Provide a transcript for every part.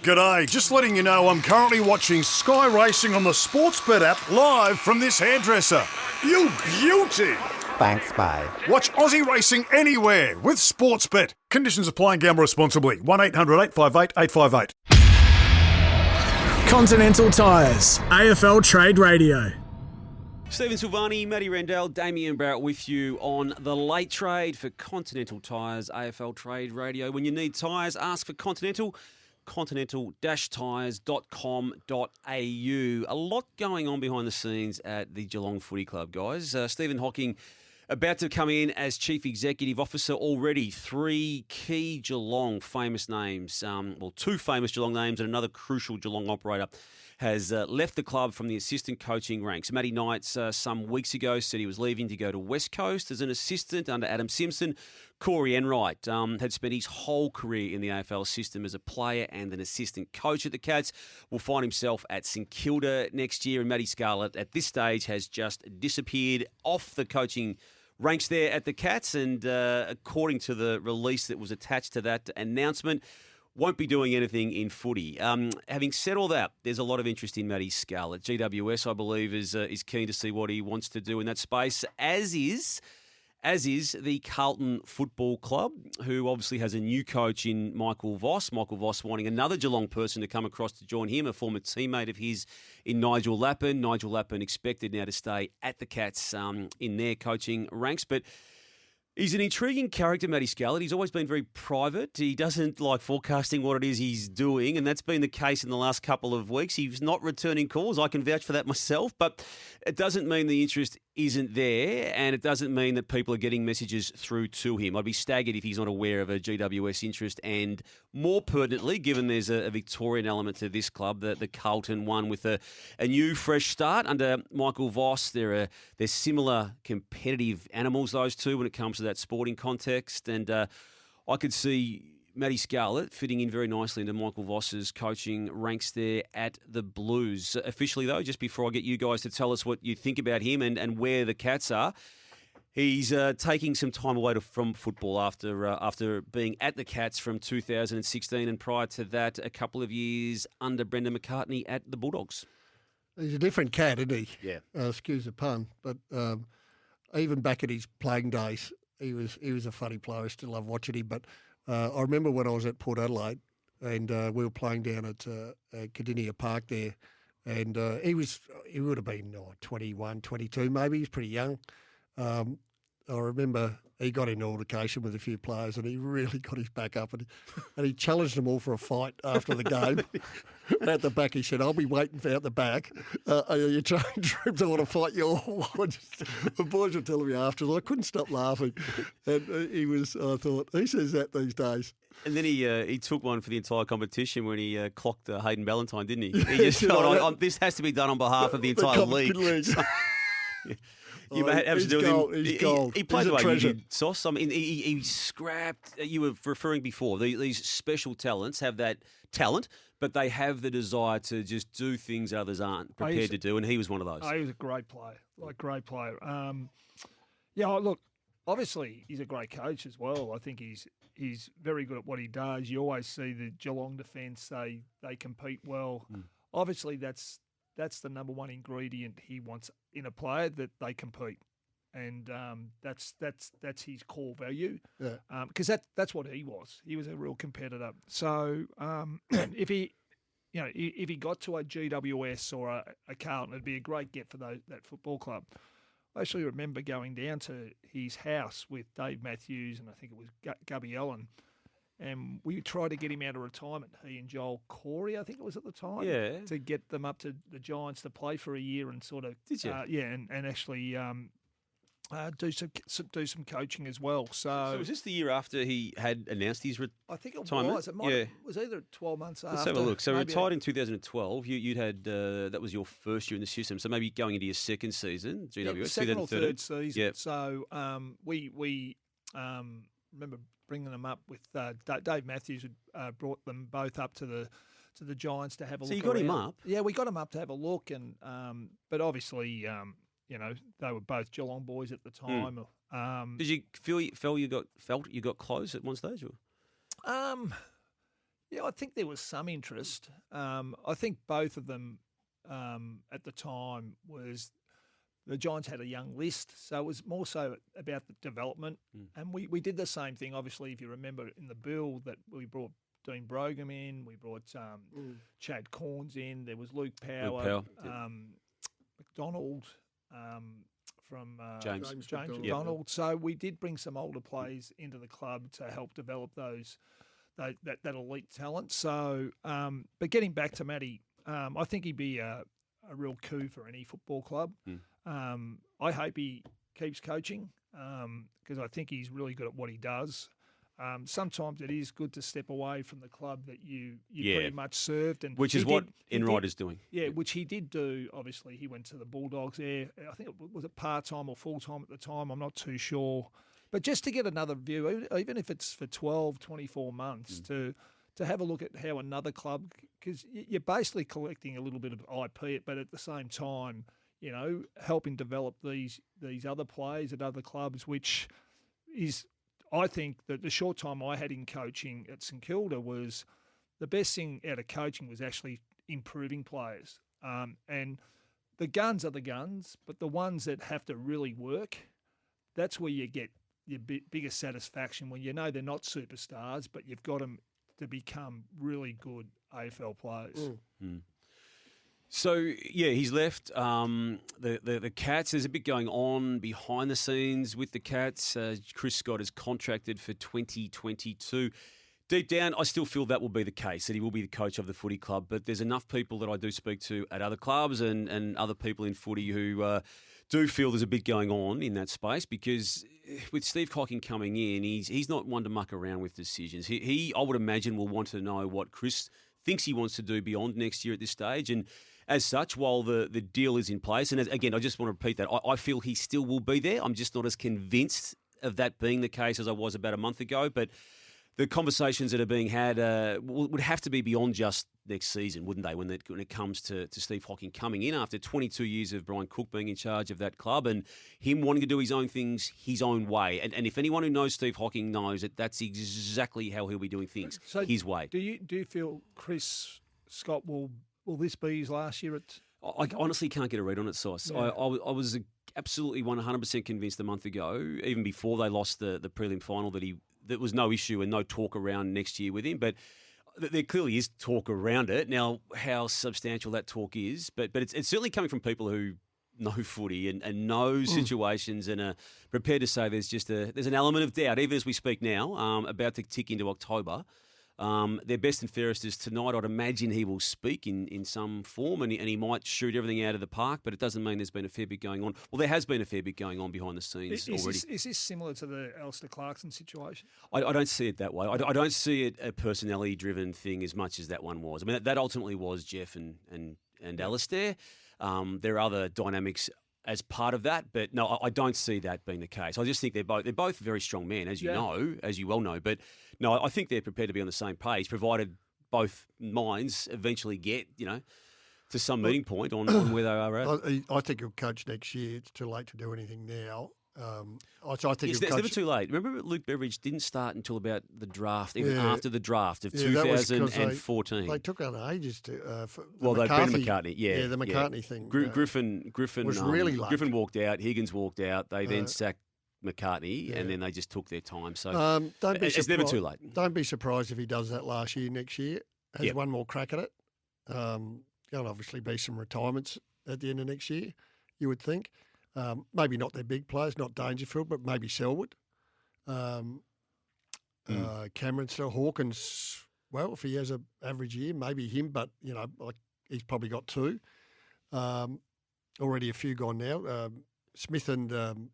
G'day, just letting you know I'm currently watching Sky Racing on the Sportsbet app live from this hairdresser. You beauty! Thanks, babe. Watch Aussie racing anywhere with Sportsbet. Conditions apply and gamble responsibly. 1-800-858-858. Continental Tires, AFL Trade Radio. Stephen Silvani, Matty Rendell, Damien Barrett with you on the late trade for Continental Tires, AFL Trade Radio. When you need tyres, ask for Continental. Continental-tires.com.au. A lot going on behind the scenes at the Geelong Footy Club, guys. Stephen Hocking about to come in as Chief Executive Officer already. 3 key Geelong famous names, two famous Geelong names and another crucial Geelong operator has left the club from the assistant coaching ranks. Matty Knight, some weeks ago, said he was leaving to go to West Coast as an assistant under Adam Simpson. Corey Enright had spent his whole career in the AFL system as a player and an assistant coach at the Cats. Will find himself at St Kilda next year. And Matty Scarlett, at this stage, has just disappeared off the coaching ranks there at the Cats. And according to the release that was attached to that announcement, won't be doing anything in footy. Having said all that, there's a lot of interest in Matty Scarlett. GWS, I believe, is keen to see what he wants to do in that space, as is the Carlton Football Club, who obviously has a new coach in Michael Voss. Michael Voss wanting another Geelong person to come across to join him, a former teammate of his in Nigel Lappin. Nigel Lappin expected now to stay at the Cats in their coaching ranks, but he's an intriguing character, Matty Scarlett. He's always been very private. He doesn't like forecasting what it is he's doing, and that's been the case in the last couple of weeks. He's not returning calls. I can vouch for that myself, but it doesn't mean the interest isn't there, and it doesn't mean that people are getting messages through to him. I'd be staggered if he's not aware of a GWS interest, and more pertinently, given there's a Victorian element to this club, the Carlton one with a new fresh start under Michael Voss. They're similar competitive animals, those two, when it comes to that sporting context, and I could see Matty Scarlett fitting in very nicely into Michael Voss's coaching ranks there at the Blues. Officially, though, just before I get you guys to tell us what you think about him and where the Cats are, he's taking some time away from football after being at the Cats from 2016 and prior to that a couple of years under Brendan McCartney at the Bulldogs. He's a different cat, isn't he? Yeah. Excuse the pun. But even back at his playing days, he was a funny player. I still love watching him. But I remember when I was at Port Adelaide and we were playing down at Cardinia Park there, and he would have been 21, 22 maybe. He's pretty young. I remember he got into altercation with a few players and he really got his back up and he challenged them all for a fight after the game. At the back, he said, "I'll be waiting for out the back. Your train troops, I want to fight you all." The boys were telling me afterwards. I couldn't stop laughing. And I thought, he says that these days. And then he took one for the entire competition when he clocked Hayden Ballantyne, didn't he? He just felt, this has to be done on behalf of the entire league. Yeah. You may have to do with him. He's gold. He played He's the way a you treasure. did, Sauce. I mean, he scrapped. You were referring before. These special talents have that talent, but they have the desire to just do things others aren't prepared to do, and he was one of those. He was a great player, great player. Look, obviously he's a great coach as well. I think he's very good at what he does. You always see the Geelong defence, they compete well. Obviously that's the number one ingredient he wants in a player, that they compete, and that's his core value. Yeah. Because that's what he was. He was a real competitor. So if he got to a GWS or a Carlton, it'd be a great get for that football club. I actually remember going down to his house with Dave Matthews and I think it was Gubby Allen. And we tried to get him out of retirement, he and Joel Corey, I think it was at the time, to get them up to the Giants to play for a year and sort of, did you? And actually do some coaching as well. So was this the year after he had announced his retirement? I think it was. It was either 12 months after. Let's have a look. So retired in 2012. You'd had that was your first year in the system. So maybe going into your second season, GWS, second or third season. Yep. So we remember bringing them up with Dave Matthews had brought them both up to the Giants to have a look. So you got him around. up? Yeah, we got him up to have a look, and but obviously, they were both Geelong boys at the time. Did you felt you got close at one stage? Or? Yeah, I think there was some interest. I think both of them at the time was the Giants had a young list, so it was more so about the development. And we did the same thing, obviously, if you remember in the bill that we brought Dean Brogham in, we brought Chad Corns in, there was Luke Power. McDonald from James McDonald. So we did bring some older players into the club to help develop that elite talent. So, but getting back to Matty, I think he'd be a real coup for any football club. I hope he keeps coaching because I think he's really good at what he does. Sometimes it is good to step away from the club that you pretty much served, and which is what Enright is doing. Yeah, which he did do. Obviously, he went to the Bulldogs there. I think was it part-time or full-time at the time. I'm not too sure. But just to get another view, even if it's for 12, 24 months, to have a look at how another club, because you're basically collecting a little bit of IP, but at the same time, helping develop these other players at other clubs, which is, I think that the short time I had in coaching at St Kilda was the best thing out of coaching was actually improving players. And the guns are the guns, but the ones that have to really work, that's where you get your biggest satisfaction when you know they're not superstars, but you've got them to become really good AFL players. So, he's left. The Cats, there's a bit going on behind the scenes with the Cats. Chris Scott is contracted for 2022. Deep down, I still feel that will be the case, that he will be the coach of the footy club. But there's enough people that I do speak to at other clubs and other people in footy who do feel there's a bit going on in that space, because with Steve Hocking coming in, he's not one to muck around with decisions. He I would imagine, will want to know what Chris thinks he wants to do beyond next year at this stage. And as such, while the deal is in place, and again, I just want to repeat that, I feel he still will be there. I'm just not as convinced of that being the case as I was about a month ago. But the conversations that are being had would have to be beyond just next season, wouldn't they, when it comes to Steve Hocking coming in after 22 years of Brian Cook being in charge of that club and him wanting to do his own things his own way. And if anyone who knows Steve Hocking knows that that's exactly how he'll be doing things, his way. Do you feel Chris Scott will this be his last year at... I honestly can't get a read on it, Sauce. Yeah. I was absolutely 100% convinced a month ago, even before they lost the prelim final, that there was no issue and no talk around next year with him. But there clearly is talk around it. Now, how substantial that talk is, but it's certainly coming from people who know footy and know situations and are prepared to say there's an element of doubt, even as we speak now, about to tick into October. Their best and fairest is tonight. I'd imagine he will speak in some form, and he might shoot everything out of the park, but it doesn't mean there's been a fair bit going on. Well, there has been a fair bit going on behind the scenes already. Is this similar to the Alistair Clarkson situation? I don't see it that way. I don't see it a personality-driven thing as much as that one was. I mean, that ultimately was Jeff and Alistair. There are other dynamics as part of that, but no, I don't see that being the case. I just think they're both very strong men, as you know, as you well know. But no, I think they're prepared to be on the same page, provided both minds eventually get, to some meeting point on where they are at. I think he'll coach next year. It's too late to do anything now. I think it's never too late. Remember, Luke Beveridge didn't start until about the draft, even after the draft of 2014. They took on ages to. They beat McCartney. Yeah, the McCartney thing. Griffin was really late. Griffin walked out. Higgins walked out. They then sacked McCartney, and then they just took their time. So it's never too late. Don't be surprised if he does that next year. Has one more crack at it. There'll obviously be some retirements at the end of next year, you would think. Maybe not their big players, not Dangerfield, but maybe Selwood. Cameron still. Hawkins, well, if he has an average year, maybe him, but, he's probably got two. Already a few gone now. Smith and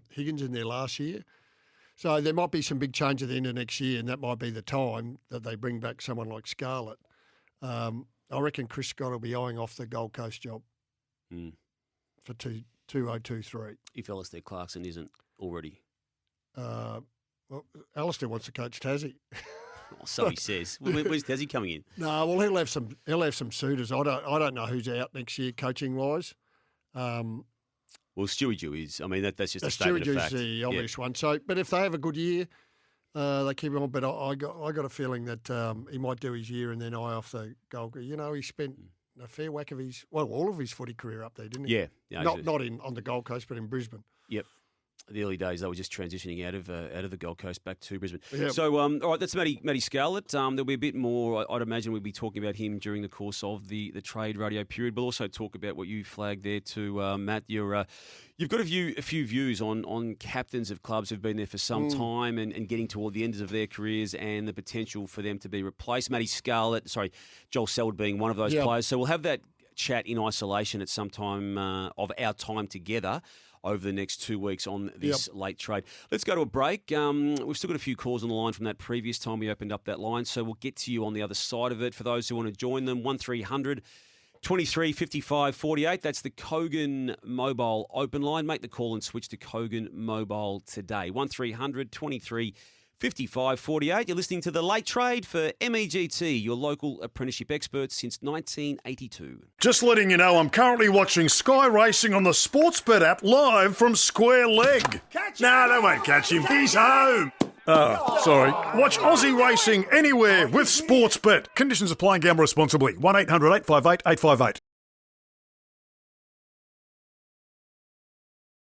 Higgins in their last year. So there might be some big change at the end of next year, and that might be the time that they bring back someone like Scarlett. I reckon Chris Scott will be eyeing off the Gold Coast job for 2023. If Alistair Clarkson isn't already. Well, Alistair wants to coach Tassie. So he says. Where's Tassie coming in? No, well he'll have some suitors. I don't know who's out next year coaching wise. Well, Stewie Jew is. I mean that's just a statement of fact. Stewie's the obvious one. So, but if they have a good year, They keep him on, but I got a feeling that he might do his year and then eye off the Gold. You know, he spent a fair whack of all of his footy career up there, didn't he? Yeah. Not on the Gold Coast, but in Brisbane. Yep. The early days, they were just transitioning out of the Gold Coast back to Brisbane. Yep. So, all right, that's Matty Scarlett. There'll be a bit more. I'd imagine we'll be talking about him during the course of the trade radio period. We'll also talk about what you flagged there too, Matt. You've got a few views on captains of clubs who've been there for some time and getting toward the ends of their careers and the potential for them to be replaced. Joel Selwood being one of those players. So we'll have that chat in isolation at some time of our time together over the next 2 weeks on this late trade. Let's go to a break. We've still got a few calls on the line from that previous time we opened up that line, so we'll get to you on the other side of it. For those who want to join them, 1300 23 55 48. That's the Kogan Mobile open line. Make the call and switch to Kogan Mobile today. 1300 23 55 48. You're listening to The Late Trade for MEGT, your local apprenticeship experts since 1982. Just letting you know, I'm currently watching Sky Racing on the Sportsbet app live from Square Leg. No, they won't catch him. He's home. Oh, sorry. Watch Aussie racing anywhere with Sportsbet. Conditions apply and gamble responsibly. 1-800-858-858.